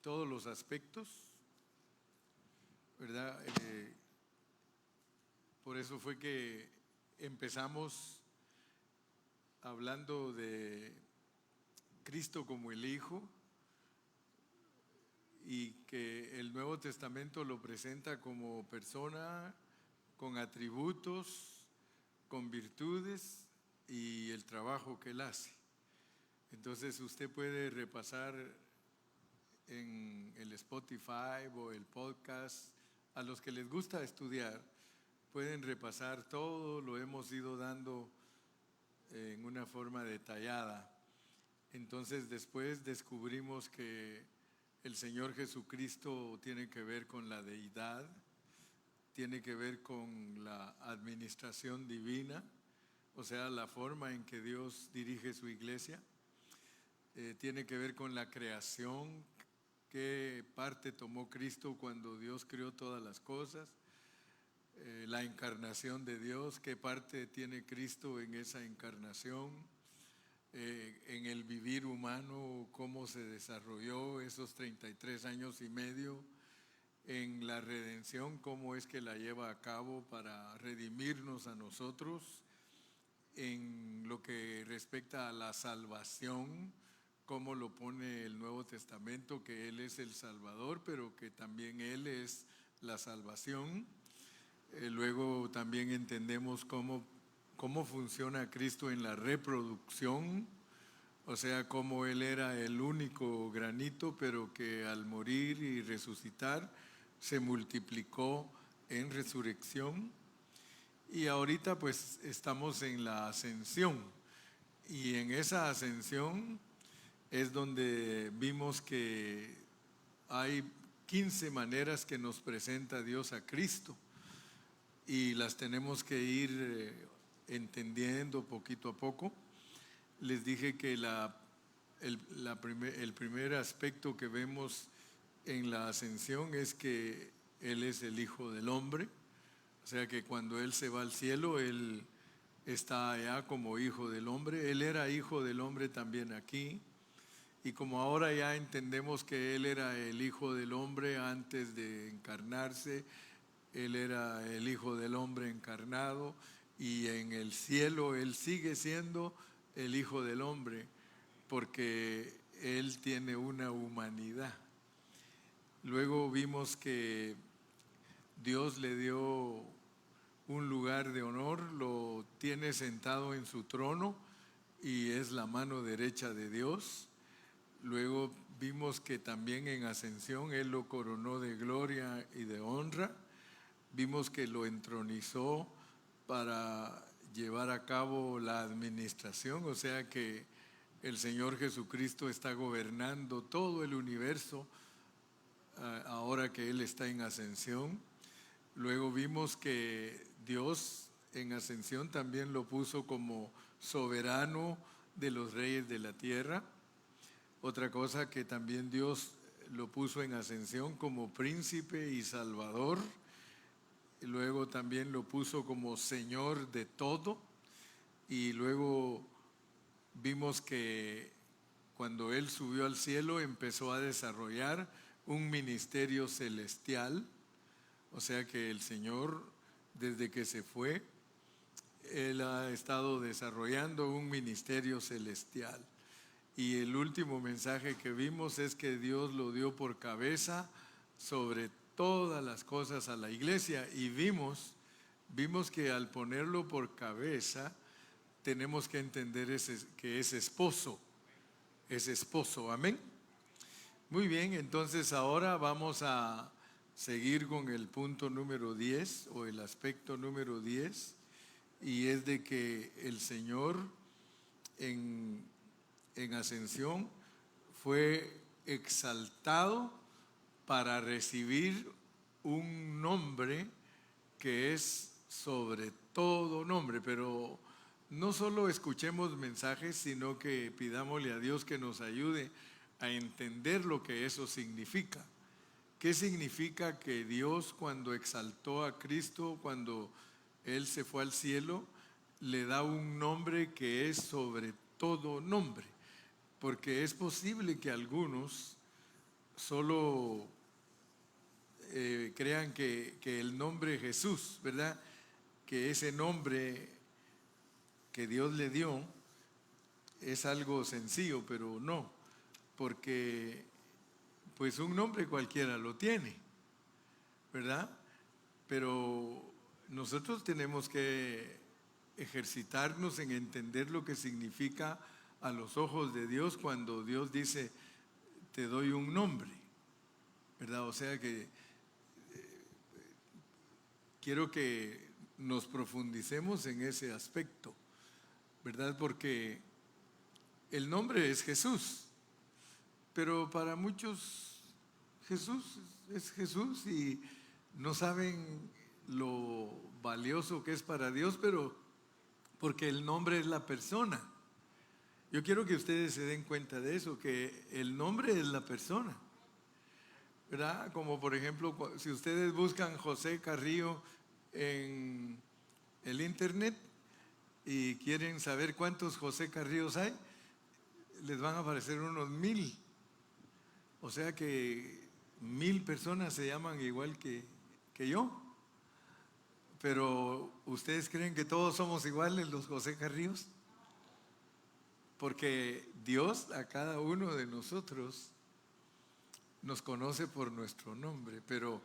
todos los aspectos, ¿verdad? Por eso fue que empezamos hablando de Cristo como el Hijo, y que el Nuevo Testamento lo presenta como persona con atributos, con virtudes y el trabajo que él hace. Entonces usted puede repasar en el Spotify o el podcast, a los que les gusta estudiar, pueden repasar todo, lo hemos ido dando en una forma detallada. Entonces después descubrimos que el Señor Jesucristo tiene que ver con la deidad, tiene que ver con la administración divina, o sea, la forma en que Dios dirige su iglesia. Tiene que ver con la creación, qué parte tomó Cristo cuando Dios creó todas las cosas. La encarnación de Dios, qué parte tiene Cristo en esa encarnación. En el vivir humano, cómo se desarrolló esos 33 años y medio, en la redención, cómo es que la lleva a cabo para redimirnos a nosotros, en lo que respecta a la salvación, cómo lo pone el Nuevo Testamento, que Él es el Salvador, pero que también Él es la salvación. Luego también entendemos cómo funciona Cristo en la reproducción, o sea, cómo Él era el único granito, pero que al morir y resucitar se multiplicó en resurrección. Y ahorita pues estamos en la ascensión, y en esa ascensión es donde vimos que hay 15 maneras que nos presenta Dios a Cristo, y las tenemos que ir entendiendo poquito a poco. Les dije que el primer aspecto que vemos en la ascensión es que Él es el Hijo del Hombre, o sea que cuando Él se va al cielo, Él está allá como Hijo del Hombre. Él era Hijo del Hombre también aquí, y como ahora ya entendemos que Él era el Hijo del Hombre antes de encarnarse, Él era el Hijo del Hombre encarnado, y en el cielo Él sigue siendo el Hijo del Hombre, porque Él tiene una humanidad. Luego vimos que Dios le dio un lugar de honor, lo tiene sentado en su trono y es la mano derecha de Dios. Luego vimos que también en ascensión Él lo coronó de gloria y de honra. Vimos que lo entronizó para llevar a cabo la administración, o sea que el Señor Jesucristo está gobernando todo el universo ahora que Él está en ascensión. Luego vimos que Dios en ascensión también lo puso como soberano de los reyes de la tierra. Otra cosa, que también Dios lo puso en ascensión como príncipe y salvador. Y luego también lo puso como Señor de todo. Y luego vimos que cuando Él subió al cielo empezó a desarrollar un ministerio celestial, o sea que el Señor, desde que se fue, Él ha estado desarrollando un ministerio celestial. Y el último mensaje que vimos es que Dios lo dio por cabeza sobre todas las cosas a la iglesia, y vimos que al ponerlo por cabeza tenemos que entender que es esposo, amén. Muy bien, entonces ahora vamos a seguir con el punto número 10 o el aspecto número 10, y es de que el Señor en ascensión fue exaltado para recibir un nombre que es sobre todo nombre. Pero no solo escuchemos mensajes, sino que pidámosle a Dios que nos ayude a entender lo que eso significa. ¿Qué significa que Dios, cuando exaltó a Cristo, cuando Él se fue al cielo, le da un nombre que es sobre todo nombre? Porque es posible que algunos solo crean que el nombre Jesús, ¿verdad? Que ese nombre que Dios le dio es algo sencillo, pero no, porque pues un nombre cualquiera lo tiene, ¿verdad? Pero nosotros tenemos que ejercitarnos en entender lo que significa a los ojos de Dios cuando Dios dice, te doy un nombre, ¿verdad? O sea que quiero que nos profundicemos en ese aspecto, ¿verdad? Porque el nombre es Jesús, pero para muchos Jesús es Jesús y no saben lo valioso que es para Dios, pero porque el nombre es la persona. Yo quiero que ustedes se den cuenta de eso, que el nombre es la persona, ¿verdad? Como por ejemplo, si ustedes buscan José Carrillo en el internet y quieren saber cuántos José Carrillos hay, les van a aparecer unos 1000. O sea que 1000 personas se llaman igual que yo. Pero ¿ustedes creen que todos somos iguales los José Carrillos? Porque Dios a cada uno de nosotros nos conoce por nuestro nombre, pero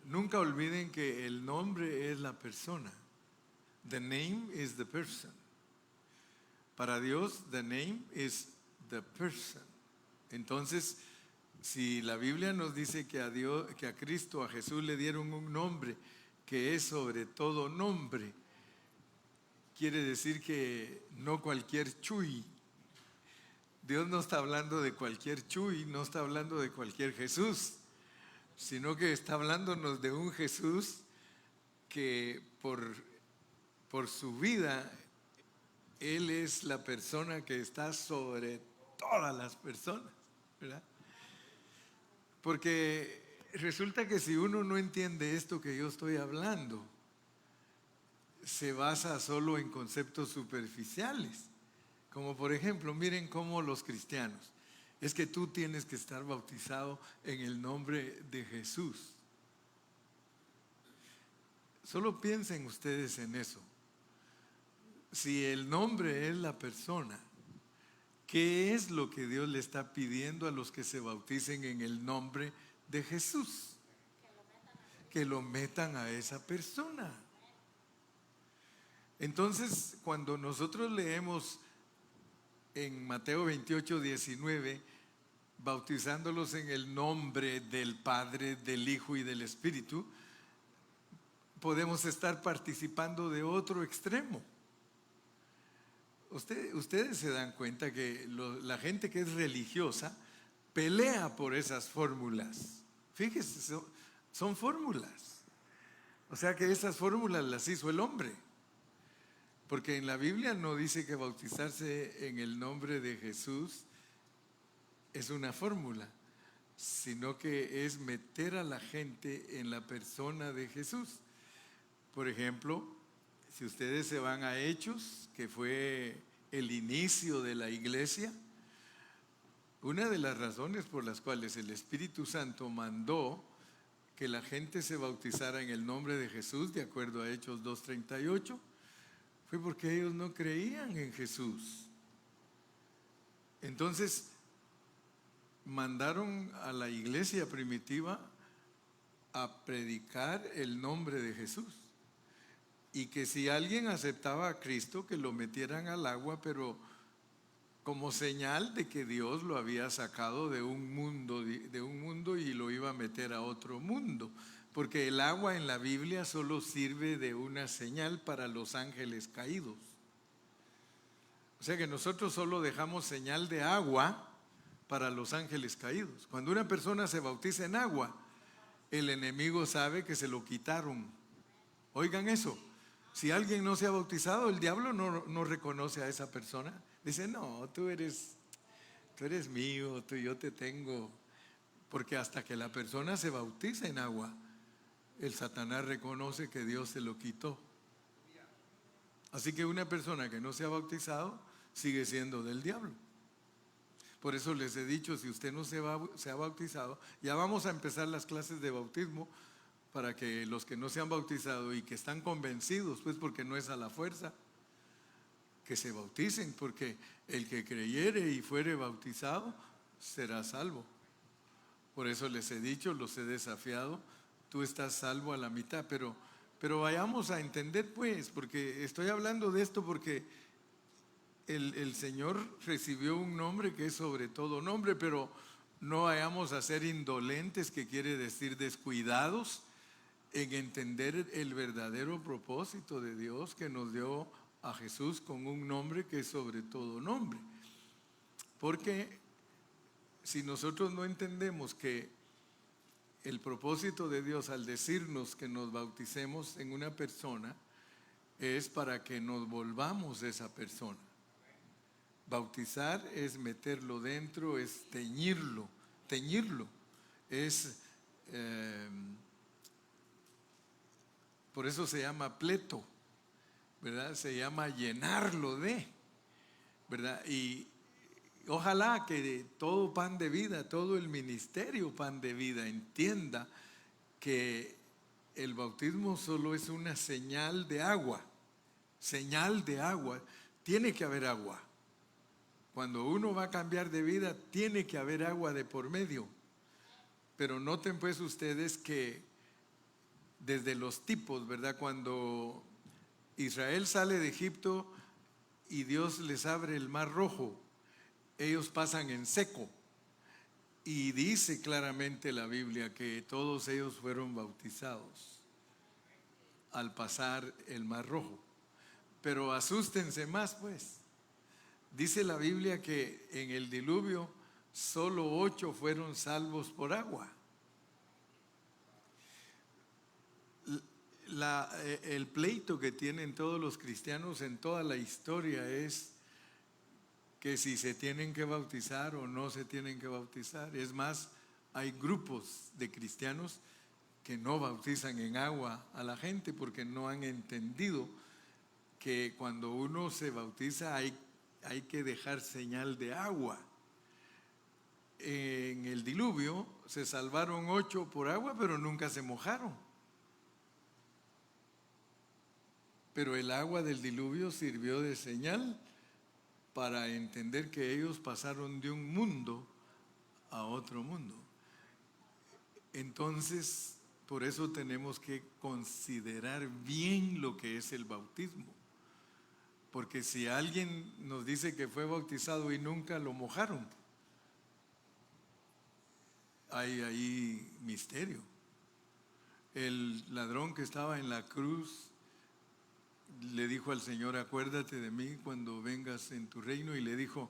nunca olviden que el nombre es la persona. The name is the person. Para Dios, the name is the person. Entonces, si la Biblia nos dice que a Dios, que a Cristo, a Jesús le dieron un nombre que es sobre todo nombre, quiere decir que no cualquier Chuy. Dios no está hablando de cualquier Chuy, no está hablando de cualquier Jesús, sino que está hablándonos de un Jesús que por su vida, Él es la persona que está sobre todas las personas, ¿verdad? Porque resulta que si uno no entiende esto que yo estoy hablando, se basa solo en conceptos superficiales. Como por ejemplo, miren cómo los cristianos, es que tú tienes que estar bautizado en el nombre de Jesús. Solo piensen ustedes en eso. Si el nombre es la persona, ¿qué es lo que Dios le está pidiendo a los que se bauticen en el nombre de Jesús? Que lo metan a esa persona. Entonces, cuando nosotros leemos en Mateo 28, 19, bautizándolos en el nombre del Padre, del Hijo y del Espíritu, podemos estar participando de otro extremo. Ustedes se dan cuenta que la gente que es religiosa pelea por esas fórmulas. Fíjense, son fórmulas. O sea que esas fórmulas las hizo el hombre. Porque en la Biblia no dice que bautizarse en el nombre de Jesús es una fórmula, sino que es meter a la gente en la persona de Jesús. Por ejemplo, si ustedes se van a Hechos, que fue el inicio de la iglesia, una de las razones por las cuales el Espíritu Santo mandó que la gente se bautizara en el nombre de Jesús, de acuerdo a Hechos 2:38, fue porque ellos no creían en Jesús. Entonces, mandaron a la iglesia primitiva a predicar el nombre de Jesús. Y que si alguien aceptaba a Cristo, que lo metieran al agua, pero como señal de que Dios lo había sacado de un mundo y lo iba a meter a otro mundo. Porque el agua en la Biblia solo sirve de una señal para los ángeles caídos. O sea que nosotros solo dejamos señal de agua para los ángeles caídos. Cuando una persona se bautiza en agua, el enemigo sabe que se lo quitaron. Oigan eso. Si alguien no se ha bautizado, el diablo no reconoce a esa persona. Dice, no, tú eres mío, yo te tengo. Porque hasta que la persona se bautiza en agua, el Satanás reconoce que Dios se lo quitó. Así que una persona que no se ha bautizado sigue siendo del diablo. Por eso les he dicho, si usted no se ha bautizado, ya vamos a empezar las clases de bautismo para que los que no se han bautizado y que están convencidos, pues porque no es a la fuerza, que se bauticen, porque el que creyere y fuere bautizado será salvo. Por eso les he dicho, los he desafiado, tú estás salvo a la mitad, pero vayamos a entender pues, porque estoy hablando de esto porque el Señor recibió un nombre que es sobre todo nombre, pero no vayamos a ser indolentes, que quiere decir descuidados, en entender el verdadero propósito de Dios que nos dio a Jesús con un nombre que es sobre todo nombre. Porque si nosotros no entendemos que el propósito de Dios al decirnos que nos bauticemos en una persona es para que nos volvamos esa persona. Bautizar es meterlo dentro, es teñirlo, es, por eso se llama pleto, ¿verdad? Se llama llenarlo de, ¿verdad? Y ojalá que todo Pan de Vida, todo el ministerio Pan de Vida entienda que el bautismo solo es una señal de agua, tiene que haber agua. Cuando uno va a cambiar de vida, tiene que haber agua de por medio. Pero noten pues ustedes que desde los tipos, ¿verdad? Cuando Israel sale de Egipto y Dios les abre el mar rojo, ellos pasan en seco. Y dice claramente la Biblia que todos ellos fueron bautizados al pasar el mar rojo. Pero asústense más pues. Dice la Biblia que en el diluvio solo 8 fueron salvos por agua. El pleito que tienen todos los cristianos en toda la historia es que si se tienen que bautizar o no se tienen que bautizar. Es más, hay grupos de cristianos que no bautizan en agua a la gente porque no han entendido que cuando uno se bautiza hay que dejar señal de agua. En el diluvio se salvaron 8 por agua, pero nunca se mojaron. Pero el agua del diluvio sirvió de señal para entender que ellos pasaron de un mundo a otro mundo. Entonces, por eso tenemos que considerar bien lo que es el bautismo. Porque si alguien nos dice que fue bautizado y nunca lo mojaron, hay ahí misterio. El ladrón que estaba en la cruz le dijo al Señor: acuérdate de mí cuando vengas en tu reino, y le dijo: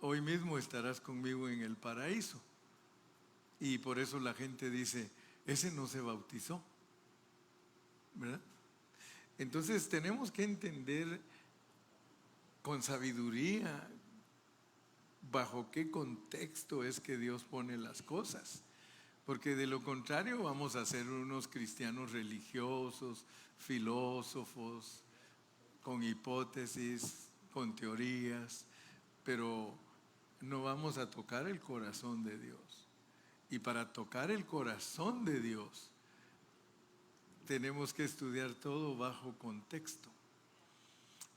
hoy mismo estarás conmigo en el paraíso. Y por eso la gente dice: ese no se bautizó, ¿verdad? Entonces tenemos que entender con sabiduría bajo qué contexto es que Dios pone las cosas, porque de lo contrario vamos a ser unos cristianos religiosos, filósofos, con hipótesis, con teorías, pero no vamos a tocar el corazón de Dios. Y para tocar el corazón de Dios tenemos que estudiar todo bajo contexto.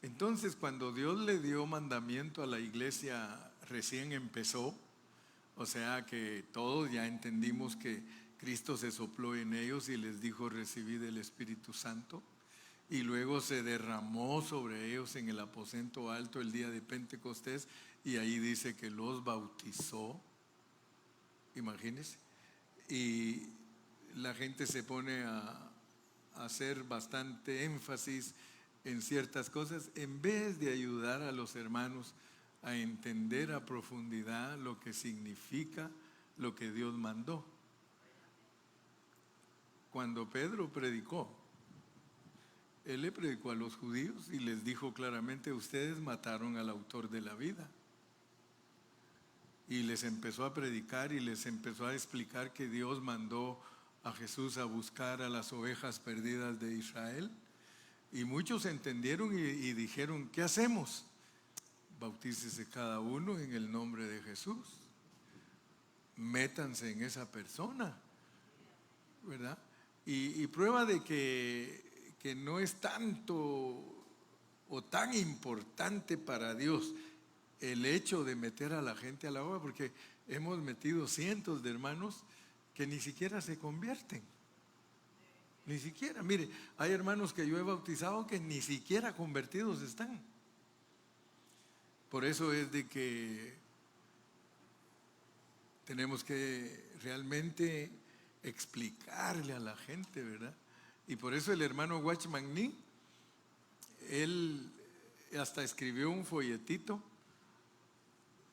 Entonces, cuando Dios le dio mandamiento a la iglesia recién empezó, o sea que todos ya entendimos que Cristo se sopló en ellos y les dijo: recibid el Espíritu Santo, y luego se derramó sobre ellos en el aposento alto el día de Pentecostés, y ahí dice que los bautizó. Imagínense. Y la gente se pone a hacer bastante énfasis en ciertas cosas en vez de ayudar a los hermanos a entender a profundidad lo que significa lo que Dios mandó. Cuando Pedro predicó, él le predicó a los judíos y les dijo claramente: ustedes mataron al autor de la vida. Y les empezó a predicar y les empezó a explicar que Dios mandó a Jesús a buscar a las ovejas perdidas de Israel. Y muchos entendieron y dijeron: ¿qué hacemos? bautícese cada uno en el nombre de Jesús. Métanse en esa persona, ¿verdad? Y prueba de que no es tanto o tan importante para Dios el hecho de meter a la gente al agua, porque hemos metido cientos de hermanos que ni siquiera se convierten. Ni siquiera, mire, hay hermanos que yo he bautizado que ni siquiera convertidos están. Por eso es de que tenemos que realmente explicarle a la gente, ¿verdad? Y por eso el hermano Watchman Nee, él hasta escribió un folletito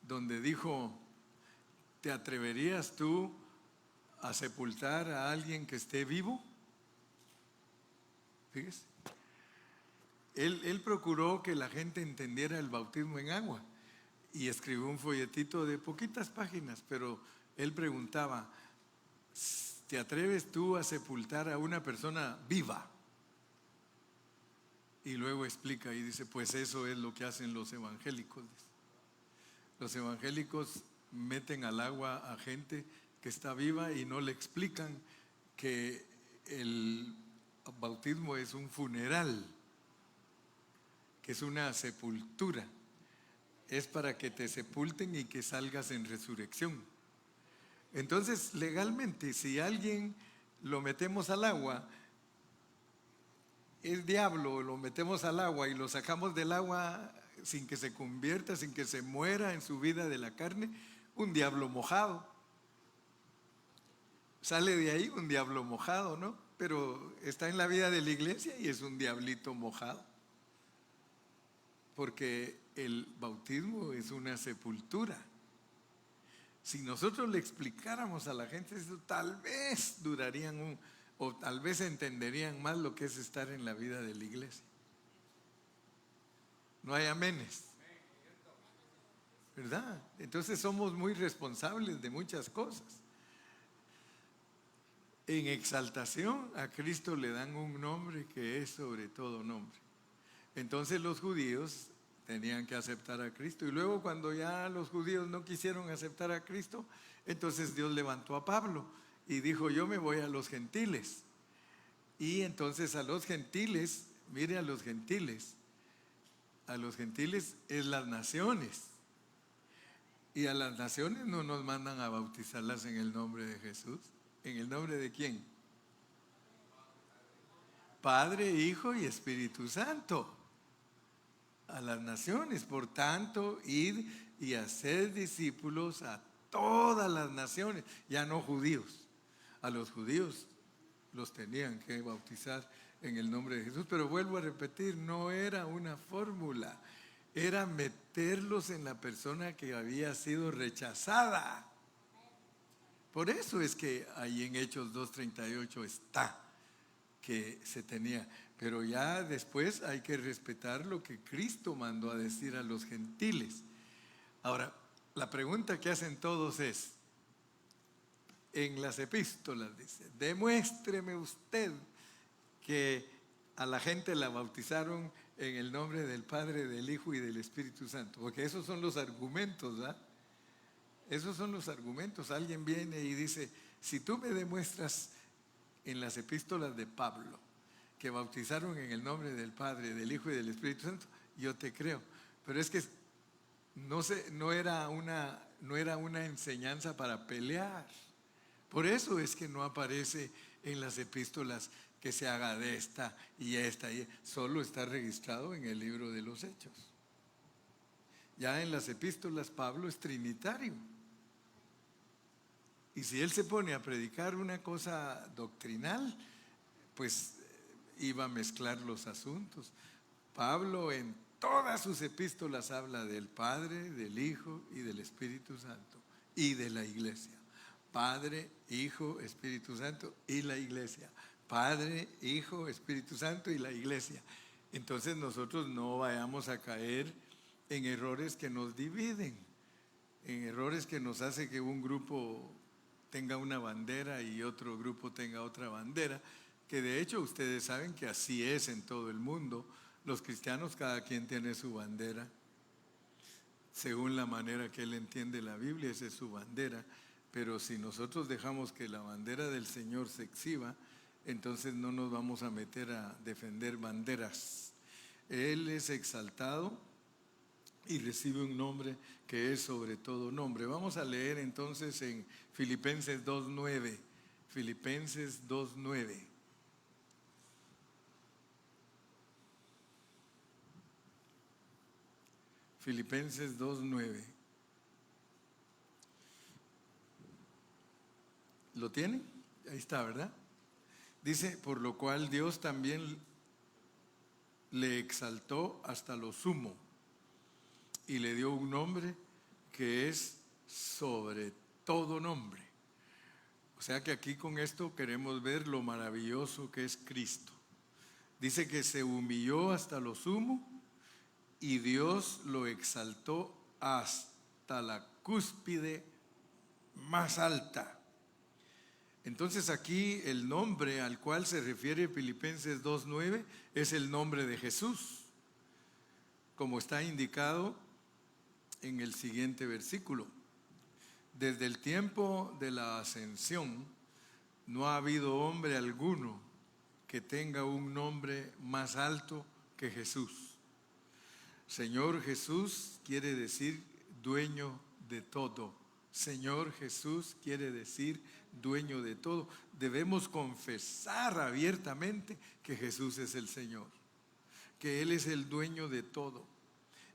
donde dijo: ¿te atreverías tú a sepultar a alguien que esté vivo? Fíjese. Él procuró que la gente entendiera el bautismo en agua y escribió un folletito de poquitas páginas, pero él preguntaba: ¿te atreves tú a sepultar a una persona viva? Y luego explica y dice: pues eso es lo que hacen los evangélicos. Los evangélicos meten al agua a gente que está viva y no le explican que el bautismo es un funeral, que es una sepultura. Es para que te sepulten y que salgas en resurrección. Entonces, legalmente, si alguien lo metemos al agua, es diablo, lo metemos al agua y lo sacamos del agua sin que se convierta, sin que se muera en su vida de la carne, un diablo mojado. Sale de ahí un diablo mojado, ¿no? Pero está en la vida de la iglesia y es un diablito mojado. Porque el bautismo es una sepultura. Si nosotros le explicáramos a la gente eso, tal vez durarían o tal vez entenderían más lo que es estar en la vida de la iglesia. No hay amenes, ¿verdad? Entonces somos muy responsables de muchas cosas. En exaltación a Cristo le dan un nombre que es sobre todo nombre. Entonces los judíos tenían que aceptar a Cristo. Y luego, cuando ya los judíos no quisieron aceptar a Cristo, entonces Dios levantó a Pablo y dijo: yo me voy a los gentiles. Y entonces a los gentiles, mire, a los gentiles es las naciones. Y a las naciones no nos mandan a bautizarlas en el nombre de Jesús. ¿En el nombre de quién? Padre, Hijo y Espíritu Santo. A las naciones. Por tanto, id y haced discípulos a todas las naciones, ya no judíos. A los judíos los tenían que bautizar en el nombre de Jesús, pero vuelvo a repetir, no era una fórmula, era meterlos en la persona que había sido rechazada. Por eso es que ahí en Hechos 2:38 está que se tenía. Pero ya después hay que respetar lo que Cristo mandó a decir a los gentiles. Ahora, la pregunta que hacen todos es, en las epístolas dice: demuéstreme usted que a la gente la bautizaron en el nombre del Padre, del Hijo y del Espíritu Santo. Porque esos son los argumentos, ¿verdad? Esos son los argumentos. Alguien viene y dice: si tú me demuestras en las epístolas de Pablo que bautizaron en el nombre del Padre, del Hijo y del Espíritu Santo, yo te creo. Pero es que no era una enseñanza para pelear. Por eso es que no aparece en las epístolas que se haga de esta y esta, solo está registrado en el libro de los Hechos. Ya en las epístolas Pablo es trinitario. Y si él se pone a predicar una cosa doctrinal, pues iba a mezclar los asuntos. Pablo en todas sus epístolas habla del Padre, del Hijo y del Espíritu Santo y de la iglesia. Padre, Hijo, Espíritu Santo y la iglesia. Padre, Hijo, Espíritu Santo y la iglesia. Entonces nosotros no vayamos a caer en errores que nos dividen, en errores que nos hace que un grupo tenga una bandera y otro grupo tenga otra bandera, que de hecho ustedes saben que así es en todo el mundo. Los cristianos, cada quien tiene su bandera. según la manera que él entiende la Biblia, esa es su bandera. Pero si nosotros dejamos que la bandera del Señor se exhiba, entonces no nos vamos a meter a defender banderas. Él es exaltado y recibe un nombre que es sobre todo nombre. Vamos a leer entonces en Filipenses 2:9. Filipenses 2:9. Filipenses 2:9. ¿Lo tienen? Ahí está, ¿verdad? Dice, por lo cual Dios también le exaltó hasta lo sumo y le dio un nombre que es sobre todo nombre. O sea que aquí con esto queremos ver lo maravilloso que es Cristo. Dice que se humilló hasta lo sumo y Dios lo exaltó hasta la cúspide más alta. Entonces aquí el nombre al cual se refiere Filipenses 2:9 es el nombre de Jesús, como está indicado en el siguiente versículo. Desde el tiempo de la ascensión no ha habido hombre alguno que tenga un nombre más alto que Jesús. Señor Jesús quiere decir dueño de todo. Señor Jesús quiere decir dueño de todo. Debemos confesar abiertamente que Jesús es el Señor, que Él es el dueño de todo.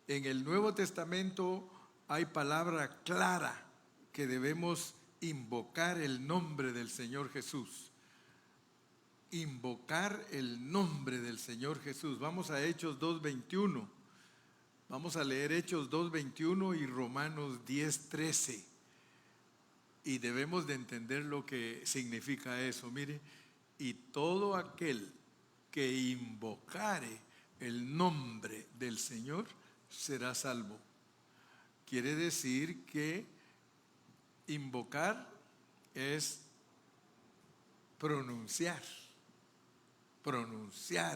En el Nuevo Testamento hay palabra clara que debemos invocar el nombre del Señor Jesús. Invocar el nombre del Señor Jesús. Vamos a Hechos 2:21. Vamos a leer Hechos 2:21 y Romanos 10:13. Y debemos de entender lo que significa eso. Mire, y todo aquel que invocare el nombre del Señor será salvo. Quiere decir que invocar es pronunciar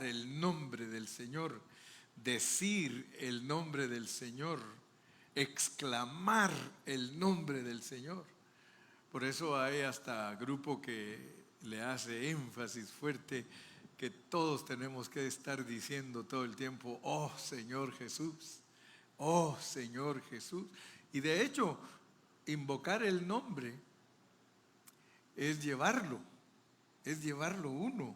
el nombre del Señor, decir el nombre del Señor, exclamar el nombre del Señor. Por eso hay hasta grupo que le hace énfasis fuerte que todos tenemos que estar diciendo todo el tiempo, oh Señor Jesús, oh Señor Jesús. Y de hecho, invocar el nombre es llevarlo uno.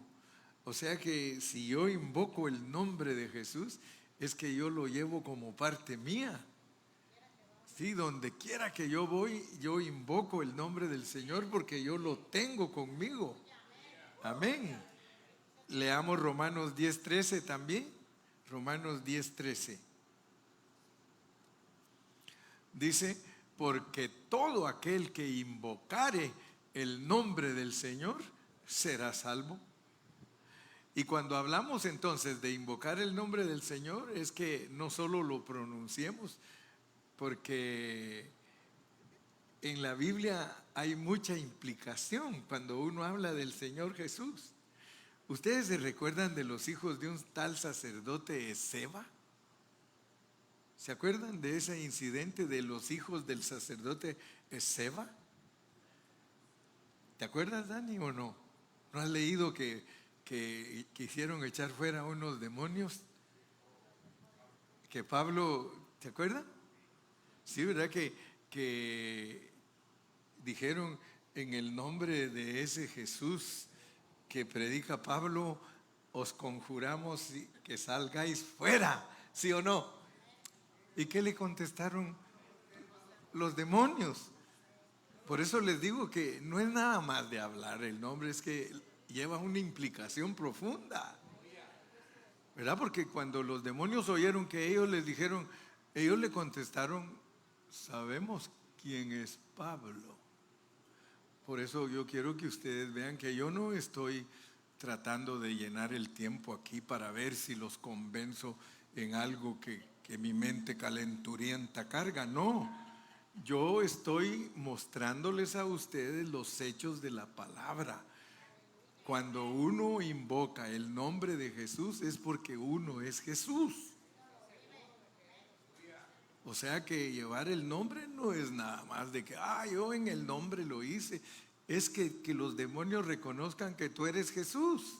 O sea que si yo invoco el nombre de Jesús, es que yo lo llevo como parte mía. Sí, donde quiera que yo voy, yo invoco el nombre del Señor porque yo lo tengo conmigo. Amén. Leamos Romanos 10:13 también. Romanos 10:13. Dice, porque todo aquel que invocare el nombre del Señor será salvo. Y cuando hablamos entonces de invocar el nombre del Señor, es que no solo lo pronunciemos, porque en la Biblia hay mucha implicación cuando uno habla del Señor Jesús. ¿Ustedes se recuerdan de los hijos de un tal sacerdote Esceva? ¿Se acuerdan de ese incidente de los hijos del sacerdote Esceva? ¿Te acuerdas, Dani, o no? ¿No has leído que quisieron echar fuera unos demonios? Que Pablo, ¿te acuerdan? Sí, ¿verdad? Que dijeron en el nombre de ese Jesús que predica Pablo, os conjuramos que salgáis fuera, ¿sí o no? ¿Y qué le contestaron los demonios? Por eso les digo que no es nada más de hablar el nombre, es que lleva una implicación profunda, ¿verdad? Porque cuando los demonios oyeron que ellos les dijeron, ellos le contestaron, sabemos quién es Pablo. Por eso yo quiero que ustedes vean que yo no estoy tratando de llenar el tiempo aquí para ver si los convenzo en algo que mi mente calenturienta carga. No, yo estoy mostrándoles a ustedes los hechos de la palabra. Cuando uno invoca el nombre de Jesús es porque uno es Jesús. O sea que llevar el nombre no es nada más de que, yo en el nombre lo hice. Es que los demonios reconozcan que tú eres Jesús.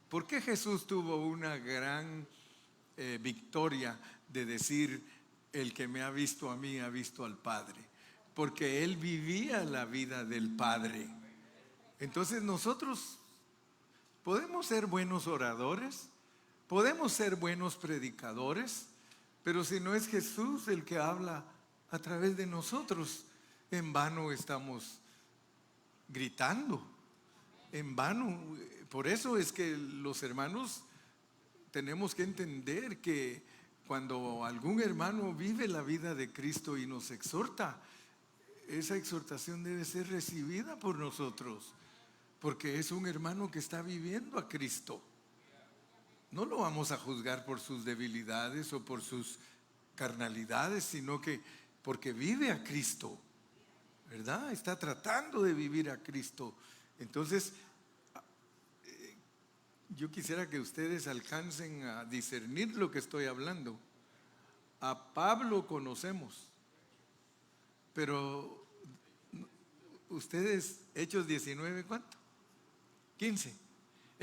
¿Por qué Jesús tuvo una gran victoria de decir, el que me ha visto a mí ha visto al Padre? Porque Él vivía la vida del Padre. Entonces nosotros podemos ser buenos oradores, podemos ser buenos predicadores, pero si no es Jesús el que habla a través de nosotros, en vano estamos gritando, en vano. Por eso es que los hermanos tenemos que entender que cuando algún hermano vive la vida de Cristo y nos exhorta, esa exhortación debe ser recibida por nosotros, porque es un hermano que está viviendo a Cristo. No lo vamos a juzgar por sus debilidades o por sus carnalidades, sino que porque vive a Cristo, ¿verdad? Está tratando de vivir a Cristo. Entonces, yo quisiera que ustedes alcancen a discernir lo que estoy hablando. A Pablo conocemos, pero ustedes, Hechos 19, ¿cuánto? 15.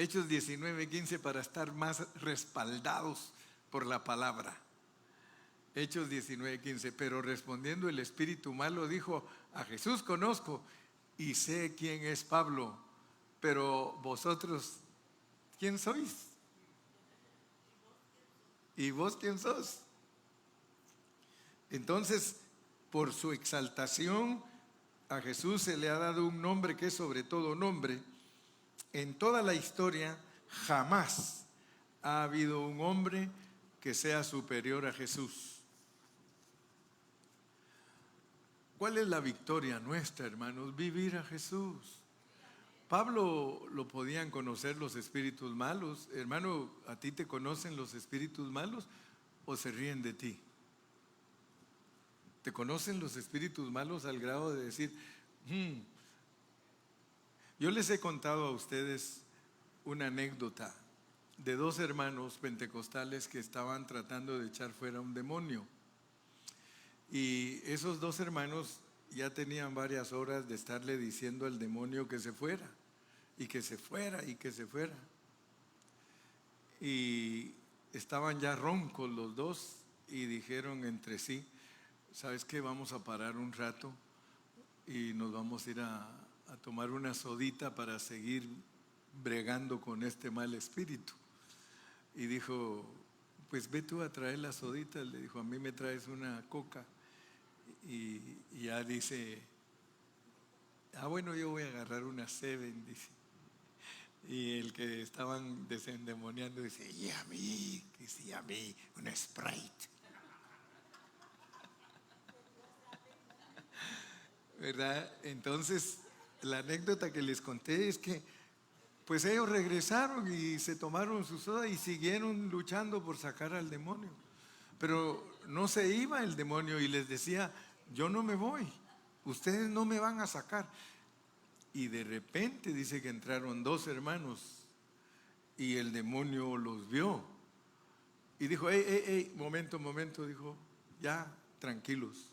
Hechos 19, 15, para estar más respaldados por la palabra. Hechos 19, 15. Pero respondiendo el espíritu malo dijo, a Jesús conozco y sé quién es Pablo, pero vosotros, ¿quién sois? ¿Y vos quién sos? Entonces, por su exaltación, a Jesús se le ha dado un nombre que es sobre todo nombre. En toda la historia jamás ha habido un hombre que sea superior a Jesús. ¿Cuál es la victoria nuestra, hermanos? Vivir a Jesús. Pablo lo podían conocer los espíritus malos. Hermano, ¿a ti te conocen los espíritus malos o se ríen de ti? ¿Te conocen los espíritus malos al grado de decir, Yo les he contado a ustedes una anécdota de dos hermanos pentecostales que estaban tratando de echar fuera un demonio. Y esos dos hermanos ya tenían varias horas de estarle diciendo al demonio que se fuera, y que se fuera, y que se fuera. Y estaban ya roncos los dos y dijeron entre sí, ¿sabes qué? Vamos a parar un rato y nos vamos a ir a tomar una sodita para seguir bregando con este mal espíritu. Y dijo, pues ve tú a traer la sodita. Le dijo, a mí me traes una coca. Y ya dice, bueno, yo voy a agarrar una Seven, dice. Y el que estaban desendemoniando dice, y a mí, que sí, a mí, una Sprite. ¿Verdad? Entonces, la anécdota que les conté es que pues ellos regresaron y se tomaron su soda y siguieron luchando por sacar al demonio. Pero no se iba el demonio y les decía, yo no me voy, ustedes no me van a sacar. Y de repente dice que entraron dos hermanos y el demonio los vio. Y dijo, momento, dijo, ya, tranquilos.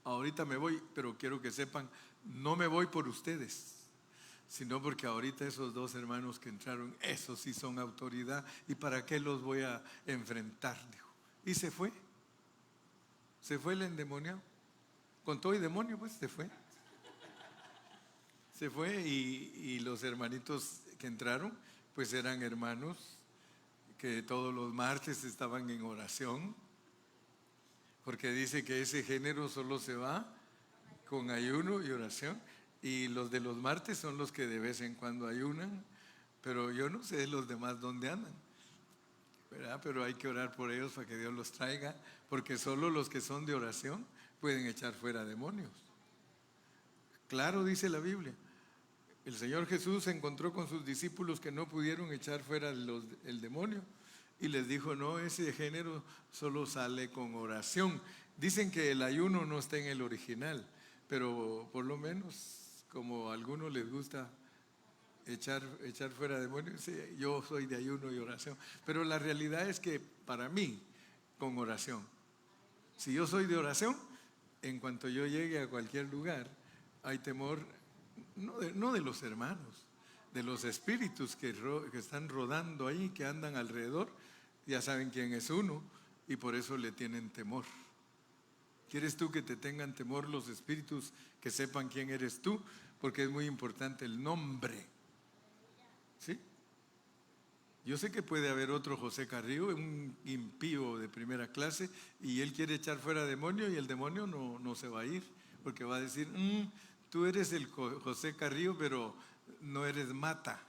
Ahorita me voy, pero quiero que sepan, no me voy por ustedes, sino porque ahorita esos dos hermanos que entraron, esos sí son autoridad, ¿y para qué los voy a enfrentar? Dijo. Y se fue el endemoniado, con todo y demonio, pues se fue. Se fue y los hermanitos que entraron, pues eran hermanos que todos los martes estaban en oración, porque dice que ese género solo se va con ayuno y oración, y los de los martes son los que de vez en cuando ayunan, pero yo no sé los demás dónde andan, ¿verdad? Pero hay que orar por ellos para que Dios los traiga, porque solo los que son de oración pueden echar fuera demonios. Claro, dice la Biblia. El Señor Jesús se encontró con sus discípulos que no pudieron echar fuera el demonio y les dijo, no, ese género solo sale con oración. Dicen que el ayuno no está en el original, pero por lo menos como a algunos les gusta echar fuera demonios, sí, yo soy de ayuno y oración, pero la realidad es que para mí, con oración. Si yo soy de oración, en cuanto yo llegue a cualquier lugar, hay temor, no de los hermanos, de los espíritus que están rodando ahí, que andan alrededor. Ya saben quién es uno y por eso le tienen temor. ¿Quieres tú que te tengan temor los espíritus, que sepan quién eres tú? Porque es muy importante el nombre. ¿Sí? Yo sé que puede haber otro José Carrillo, un impío de primera clase, y él quiere echar fuera demonio y el demonio no se va a ir, porque va a decir, tú eres el José Carrillo, pero no eres Mata.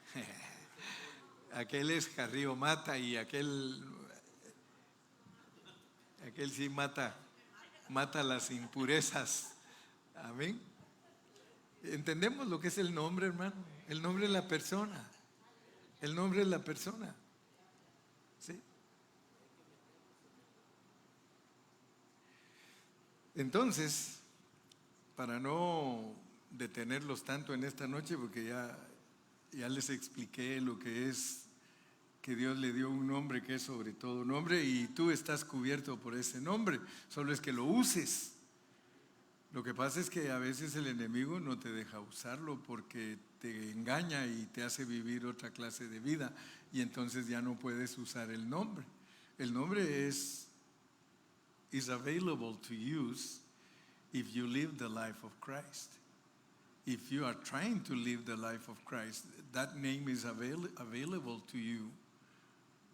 Aquel es Carrillo Mata y aquel sí mata las impurezas. Amén. ¿Entendemos lo que es el nombre, hermano? El nombre es la persona. El nombre es la persona. ¿Sí? Entonces, para no detenerlos tanto en esta noche, porque ya les expliqué lo que es que Dios le dio un nombre que es sobre todo nombre y tú estás cubierto por ese nombre, solo es que lo uses. Lo que pasa es que a veces el enemigo no te deja usarlo porque te engaña y te hace vivir otra clase de vida y entonces ya no puedes usar el nombre. El nombre is available to use if you live the life of Christ. If you are trying to live the life of Christ, that name is available to you.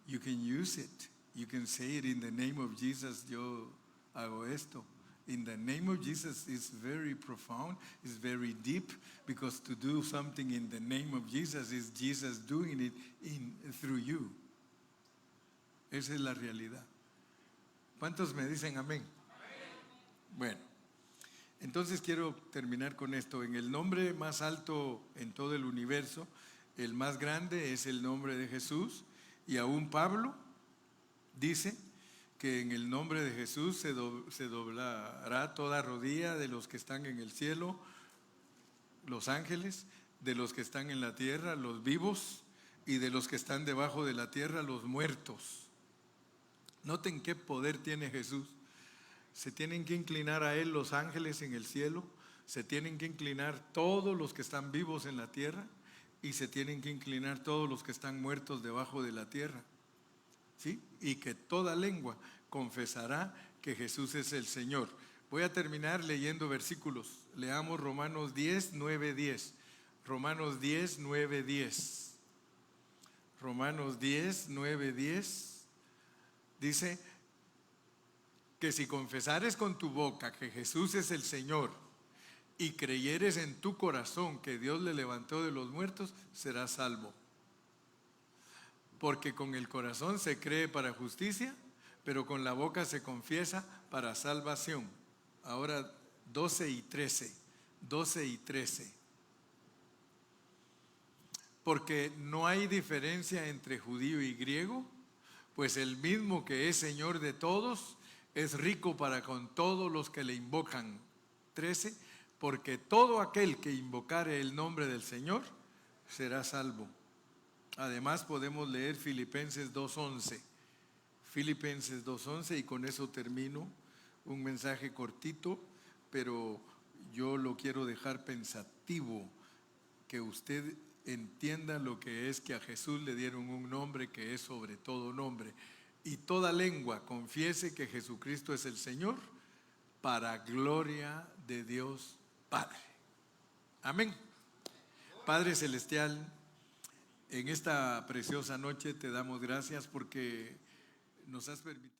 You can use it. You can say it in the name of Jesus, yo hago esto. In the name of Jesus is very profound, it's very deep, because to do something in the name of Jesus is Jesus doing it through you. Esa es la realidad. ¿Cuántos me dicen amén? Bueno, entonces quiero terminar con esto. En el nombre más alto en todo el universo, el más grande es el nombre de Jesús, y aún Pablo dice que en el nombre de Jesús se doblará toda rodilla de los que están en el cielo, los ángeles, de los que están en la tierra, los vivos, y de los que están debajo de la tierra, los muertos. Noten qué poder tiene Jesús. Se tienen que inclinar a Él los ángeles en el cielo, se tienen que inclinar todos los que están vivos en la tierra, y se tienen que inclinar todos los que están muertos debajo de la tierra. ¿Sí? Y que toda lengua confesará que Jesús es el Señor. Voy a terminar leyendo versículos. Leamos Romanos 10, 9, 10. Romanos 10, 9, 10. Romanos 10, 9, 10. Dice que si confesares con tu boca que Jesús es el Señor y creyeres en tu corazón que Dios le levantó de los muertos, serás salvo. Porque con el corazón se cree para justicia, pero con la boca se confiesa para salvación. Ahora 12 y 13. 12 y 13. Porque no hay diferencia entre judío y griego, pues el mismo que es Señor de todos es rico para con todos los que le invocan. 13. Porque todo aquel que invocare el nombre del Señor será salvo. Además podemos leer Filipenses 2:11. Filipenses 2:11, y con eso termino. Un mensaje cortito, pero yo lo quiero dejar pensativo, que usted entienda lo que es que a Jesús le dieron un nombre que es sobre todo nombre. Y toda lengua confiese que Jesucristo es el Señor, para gloria de Dios Padre. Amén. Padre Celestial, en esta preciosa noche te damos gracias porque nos has permitido